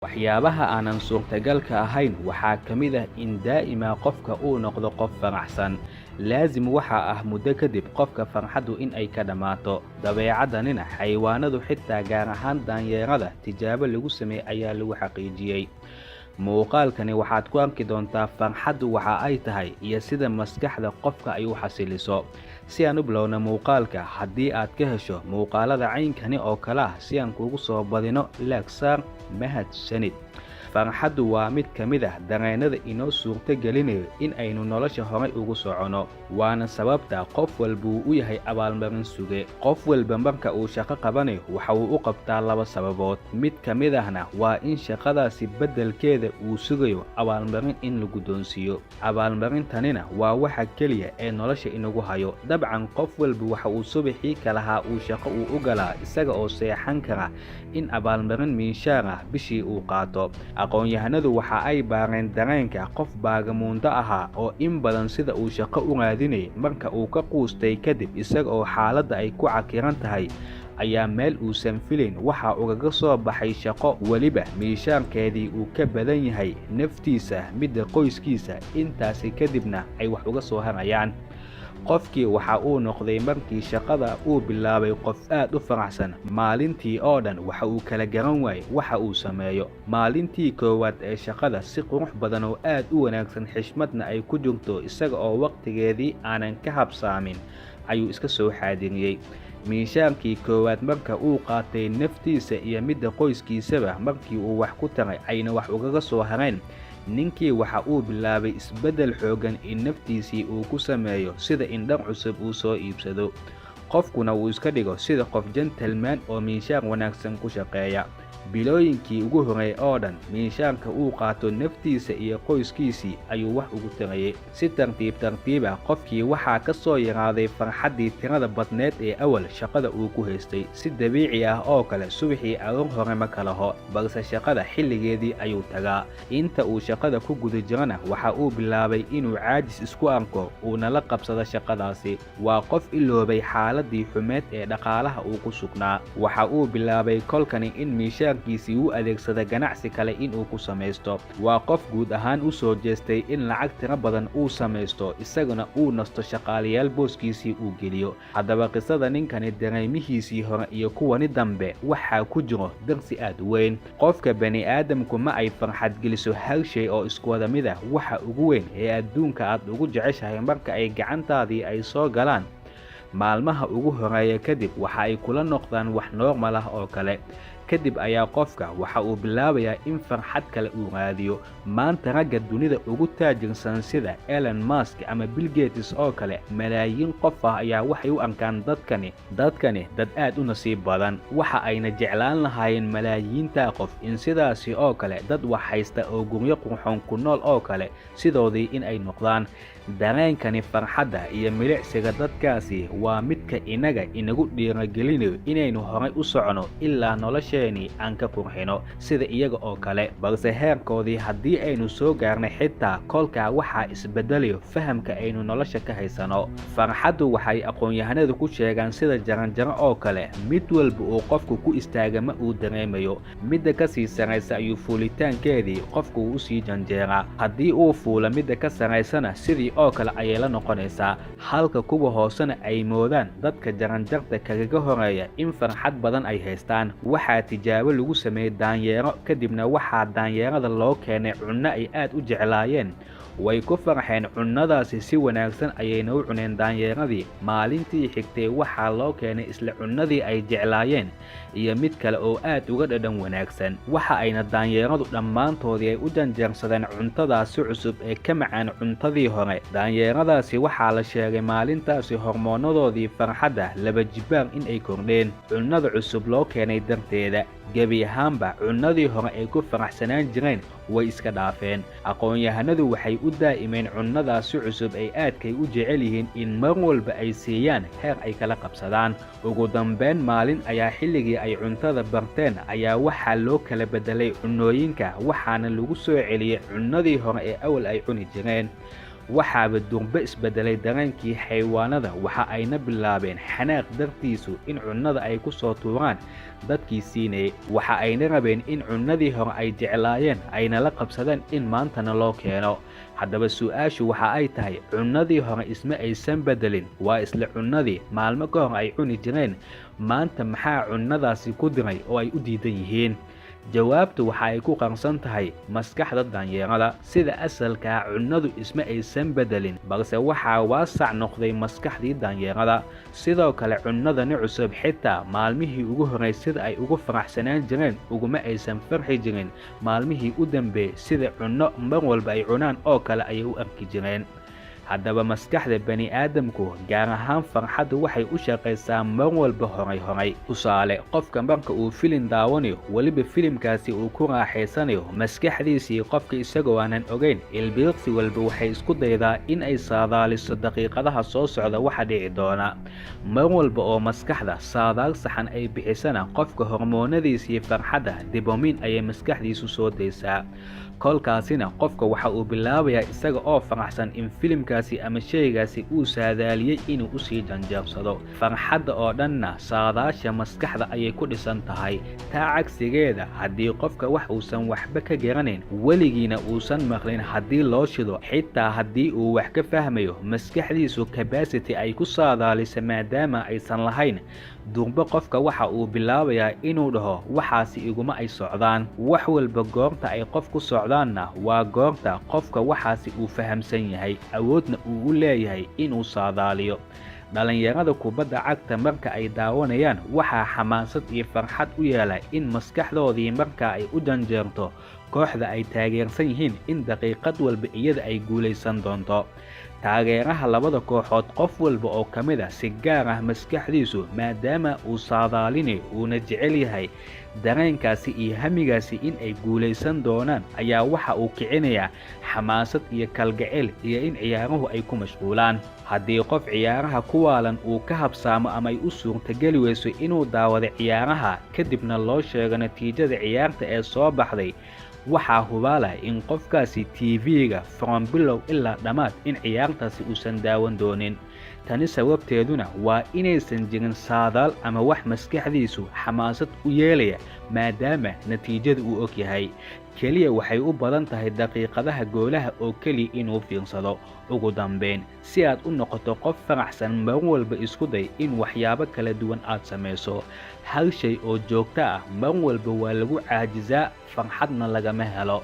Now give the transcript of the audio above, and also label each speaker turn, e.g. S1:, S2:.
S1: waxyaabaha aanan suurtagalka ahayn waxaa ka mid ah in daa'ima qofka uu noqdo qof faraxsan. Laazim waxaa ah muddo kadib qofka farxaddu in ay ka dhammaato. Dabeecaddanina xayawaanadu xitaa gaar ahaan daanyeerada tijaabo lagu sameeyey ayaa lagu xaqiijiyey. Muuqaalkani waxaad ku arki doontaa farxaddu waxa ay tahay iyo sida maskaxda qofka ay u xasiliso. Si aan u bilowno muuqaalka, haddii aad ka hesho muuqaalada caynkani oo kale ah si aan kugu soo badino laagsaar mahadsanid. Farxaddu waa mid ka mid ah dareennada inoo suurto gelinayo in aynu nolosha horay ugu socono, waana sababta qof walba uu u yahay abaalmarin suge. Qof walba marka uu shaqo qabanayo waxa uu u qabtaa laba sababood. Mid ka mid ahna waa in shaqadaasi beddelkeeda uu sugayo abaalmarin in la guddoonsiiyo. Abaalmarintanina waa waxa keliya ee nolosha inagu hayo. Dabcan qof walba waxa uu subaxii ka lahaa uu shaqo u galaa isaga oo seexan kara in abaalmarin miishaar ah bishii uu qaato. Aqoon-yahanadu waxa ay baareen dareenka qof baagamuundo ahaa oo in badan sida uu shaqo u raadinayay marka uu ka quustay kadib isaga oo xaaladda ay ku cakiran tahay ayaa meel uusan filayn waxa ugaga soo baxay shaqo weliba miishaarkeedii uu ka badan yahay naftiisa midda qoyskiisa, intaasi kadibna ay wax uga soo harayaan. Qofkii waxa uu noqday markii shaqada uu bilaabay qof aad u faraxsan. Maalintii oo dhan waxa uu kala garan waayay waxa uu sameeyo. Maalintii koowaad ee shaqada si qurux badan oo aad u wanaagsan xishmadna ay ku jirto isaga oo waqtigeedii aanan ka habsaamin ayuu iska soo xaadiriyey. Miishaankii koowaad marka uu qaatay naftiisa iyo midda qoyskiisaba markii uu wax ku taray ayna wax ugaga soo hareen, ninkii waxa uu bilaabay isbeddel xooggan in naftiisii uu ku sameeyo sida in dhar cusub uu soo iibsado. Qofkuna uu iska dhigo sida qof gentleman oo miishaar wanaagsan ku shaqeeya. Bilooyinkii ugu horreeyay oo dhan miishaarka uu qaato naftiisa iyo qoyskiisii ayuu wax ugu tarayay. Si tartiib tartiiba qofkii waxaa ka soo yaraaday farxaddii tirada badneed ee awal shaqada uu ku haystay. Si dabiici ah oo kale subaxii aroor hore ma kala ho, balse shaqada xilligeedii ayuu tagaa. Inta uu shaqada ku guda jirana waxa uu bilaabay inuu caajis isku arko uuna la qabsado shaqadaasi. Waa qof iloobay xaaladdii xumeed ee dhaqaalaha uu ku sugnaa. Waxa uu bilaabay kolkani in miishaarkiisii u adeegsada ganacsi kale inuu ku samaysto. Waa qof guud ahaan u soo jeestay in lacag tiro badan uu samaysto isaguna uu nasto shaqaalayaal booskiisii uu geliyo. Haddaba qisada ninkani dareemihiisii hore iyo kuwani dambe waxaa ku jiro darsi aad u weyn. Qofka bani aadamku ma ay farxad geliso hal shay oo isku wada mid ah. Waxa ugu weyn ee adduunka aad ugu jeceshahay marka ay gacantaadii ay soo galaan maalmaha ugu horeeya kadib waxa ay kula noqdaan wax normal ah oo kale. Kadib ayaa qofka waxa uu bilaabayaa in farxad kale uu raadiyo. Maanta ragga dunida ugu taajirsan sida Elon Musk ama Bill Gates oo kale malaayiin qof ah ayaa waxay u arkaan dadkani dad aad u nasiib badan. Waxa ayna jeclaan lahaayeen malaayiinta qof in sidaasi oo kale dad wax haysta oo guryo qurxoon ku nool oo kale sidoodii in ay noqdaan. Dareenkani farxadda iyo milicsiga dadkaasi waa midka inagu dhiirigelinayo inaynu horay u socono ilaa nolosheeni aan ka qurxino sida iyaga oo kale. Balse heerkoodii haddii aynu soo gaarnay xitaa kolkaa waxaa isbeddelayo fahamka aynu nolosha ka haysano. Farxaddu waxay aqoon-yahanadu ku sheegaan sida jaranjaro oo kale. Mid walba uu qofku ku istaaga ma uu dareemayo. Midda ka sii saraysa ayuu fuulitaankeedii qofku u sii janjeeraa. Haddii uu fuulo midda ka saraysana sidii oo kale ayay la noqonaysaa, halka kuwa hoosena ay moodaan dadka jaranjarta kagaga horeeya in farxad badan ay haystaan. Waxaa tijaabo lagu sameeyey daanyeero, kadibna waxaa daanyeerada loo keenay cunno ay aad u jeclaayeen. Way ku farxeen cunnadaasi si wanaagsan ayayna u cuneen daanyeeradii. Maalintii xigtay waxaa loo keenay isla cunnadii ay jeclaayeen iyo mid kale oo aad uga dhadhan wanaagsan. Waxa ayna daanyeeradu dhammaantoodii ay u janjeersadeen cuntadaasi cusub ee ka macaan cuntadii hore. Daanyeeradaasi waxaa la sheegay maalintaasi hormoonadoodii farxadda laba jibaar in ay kordheen cunnada cusub loo keenay darteeda. gebi ahaanba cunnadii hore ay ku faraxsanaan jireen way iska dhaafeen. Aqoon-yahanadu waxay u daa'imeen cunnadaasi cusub ay aadkay u jecel yihiin in mar walba ay siiyaan heer ay kala qabsadaan. Ugu dambeyn maalin ayaa xilligii ay cuntada barteen ayaa waxaa loo kala bedelay cunnooyinka waxaana lagu soo celiyey cunnadii hore ee awal ay cuni jireen. waxaaba durba isbedelay dareenkii xayawaanada, waxa ayna bilaabeen xanaaq dartiisu in cunnada ay ku soo tuuraan dadkii siinayay. Waxa ayna rabeen in cunnadii hore ay jeclaayeen ayna la qabsadeen in maantana loo keeno. haddaba su'aashu waxa ay tahay, cunnadii hore isma aysan bedelin, waa isla cunnadii maalmo ka hor ay cuni jireen, maanta maxaa cunnadaasi ku diray oo ay u diidan yihiin? jawaabtu waxa ay ku qarsan tahay maskaxda daanyeerada. sida asalka cunnadu isma aysan bedelin, balse waxaa waasac noqday maskaxdii daanyeerada. sidoo kale cunnadani cusub xitaa maalmihii ugu horreey sida ay ugu faraxsanaan jireen uguma aysan farxi jirin maalmihii u dambeeyey, sida cunno mar walba ay cunaan oo kale ayay u arki jireen. haddaba maskaxda bani'aadamku gaar ahaan farxaddu waxay u shaqaysaa mar walba horay. tusaale, qofka marka uu filim daawanayo, weliba filimkaasi uu ku raaxaysanayo, maskaxdiisii qofka isagoo aanan ogayn ilbiriqsi walba waxay isku daydaa in ay saadaaliso daqiiqadaha soo socda waxa dhici doona. mar walba oo maskaxda saadaal saxan ay bixisana, qofka hormoonadiisii farxadda dopamine ayay maskaxdiisu soo daysaa. kolkaasina qofka waxa uu bilaabayaa isaga oo faraxsan in filimkaasi ama shaygaasi uu saadaaliyey inuu u sii janjeersado. farxadda oo dhanna saadaasha maskaxda ayay ku dhisan tahay. taa cagsigeeda, haddii qofka wax uusan waxba ka garanayn, weligiina uusan maqlin haddii loo shido, xitaa haddii uu wax ka fahmayo, maskaxdiisu capacity ay ku saadaalisa maadaama aysan lahayn, durba qofka waxa uu bilaabayaa inuu dhaho waxaasi iguma ay socdaan. wax walba goorta ay qof ku socdaanna waa goorta qofka waxaasi uu fahamsan yahay, awoodna uu u leeyahay inuu saadaaliyo. dhalinyarada kubadda cagta marka ay daawanayaan, waxaa xamaasad iyo farxad u yeela in maskaxdoodii marka ay u janjeerto kooxda ay taageersan yihiin in daqiiqad walba iyada ay guulaysan doonto. taageeraha labada kooxood qof walba oo ka mid ah si gaar ah maskaxdiisu, maadaama uu saadaalinayo uuna jecel yahay dareenkaasi iyo hamigaasi in ay guulaysan doonaan, ayaa waxa uu kicinayaa xamaasad iyo kalgacayl iyo in ciyaaruhu ay ku mashquulaan. haddii qof ciyaaraha ku waalan uu ka habsaamo ama ay u suurtageli weyso inuu daawado ciyaaraha, kadibna loo sheego natiijada ciyaarta ee soo baxday, waxaa hubaala in qofkaasi TV-ga from bilow ilaa dhammaad in ciyaartaasi uusan daawan doonin. tani sababteeduna waa inaysan jirin saadaal ama wax maskaxdiisu xamaasad u yeelaya, maadaama natiijada uu og yahay. keliya waxay u badan tahay daqiiqadaha goolaha oo keliya inuu fiirsado. ugu dambayn, si aad u noqoto qof faraxsan, mar walba isku day in waxyaabo kala duwan aad samayso. hal shay oo joogto ah mar walba waa lagu caajizaa, farxadna lagama helo.